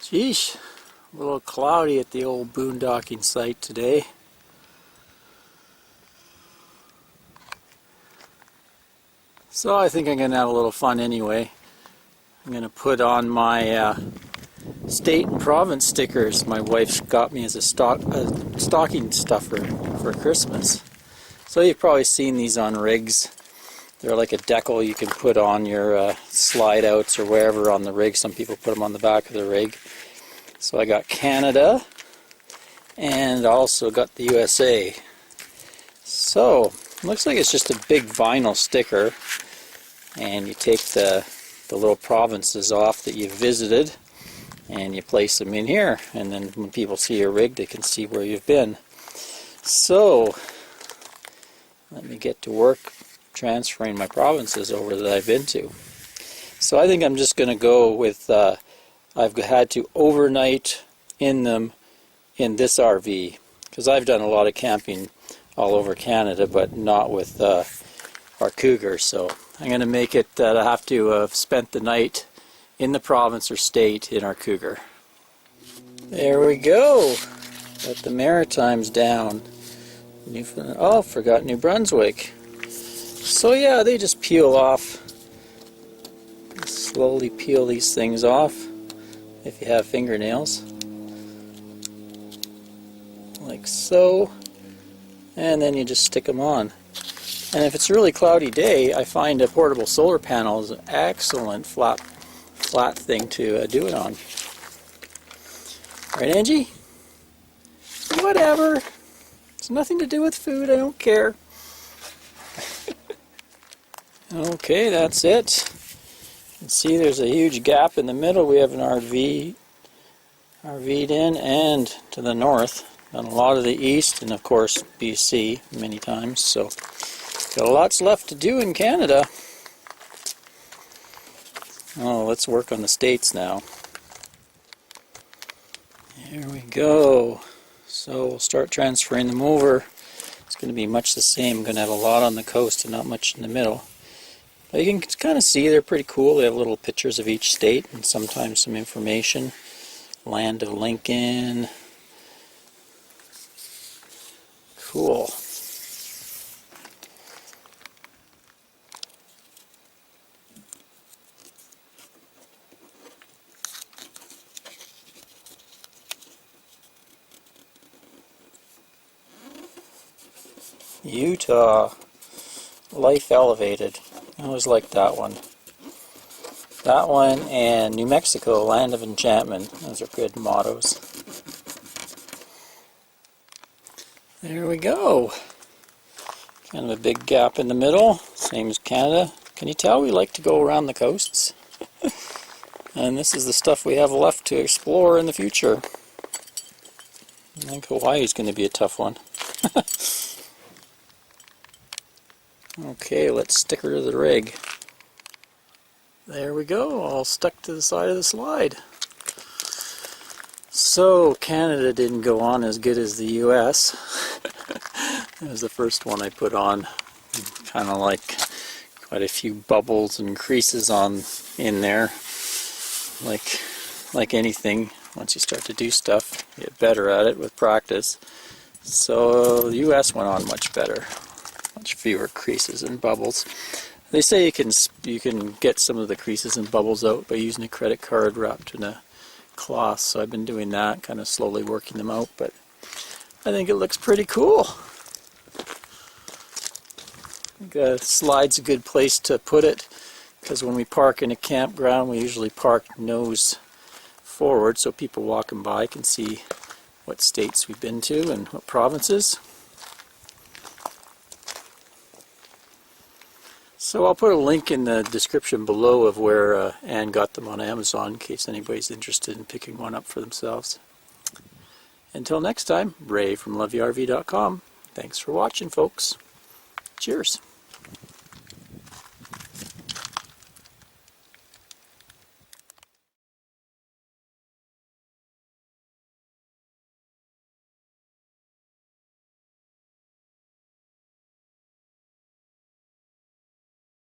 Sheesh, a little cloudy at the old boondocking site today. So I think I'm going to have a little fun anyway. I'm going to put on my state and province stickers my wife got me as a stocking stuffer for Christmas. So you've probably seen these on rigs. They're like a decal you can put on your slide outs or wherever on the rig. Some people put them on the back of the rig. So I got Canada and also got the USA. So looks like it's just a big vinyl sticker, and you take the little provinces off that you visited and you place them in here, and then when people see your rig they can see where you've been. So let me get to work transferring my provinces over that I've been to. So I think I'm just going to go with I've had to overnight in them in this RV, because I've done a lot of camping all over Canada, but not with our Cougar. So I'm going to make it that I have to have spent the night in the province or state in our Cougar. There we go. Got the Maritimes down. Newfoundland. Oh, forgot New Brunswick. So yeah, they just peel off. Slowly peel these things off if you have fingernails. Like so. And then you just stick them on. And if it's a really cloudy day, I find a portable solar panel is an excellent flat thing to do it on. Right, Angie? Whatever. It's nothing to do with food, I don't care. Okay, that's it. You can see there's a huge gap in the middle. We have an RV'd in, and to the north. Done a lot of the east, and of course BC many times. So got lots left to do in Canada. Oh, let's work on the states now. Here we go. So we'll start transferring them over. It's going to be much the same. I'm going to have a lot on the coast and not much in the middle. But you can kind of see they're pretty cool. They have little pictures of each state and sometimes some information. Land of Lincoln. Cool. Utah. Life Elevated. I always liked that one. That one and New Mexico, Land of Enchantment. Those are good mottos. There we go. Kind of a big gap in the middle, same as Canada. Can you tell we like to go around the coasts? And this is the stuff we have left to explore in the future. I think Hawaii's going to be a tough one. Okay, let's stick her to the rig. There we go, all stuck to the side of the slide. So, Canada didn't go on as good as the US. It was the first one I put on. Kind of like quite a few bubbles and creases in there. Like anything, once you start to do stuff, you get better at it with practice. So the US went on much better. Much fewer creases and bubbles. They say you can get some of the creases and bubbles out by using a credit card wrapped in a cloth. So I've been doing that, kind of slowly working them out, but I think it looks pretty cool. I think a slide's a good place to put it, because when we park in a campground we usually park nose forward so people walking by can see what states we've been to and what provinces. So I'll put a link in the description below of where Ann got them on Amazon in case anybody's interested in picking one up for themselves. Until next time, Ray from LoveYourRV.com. Thanks for watching, folks. Cheers.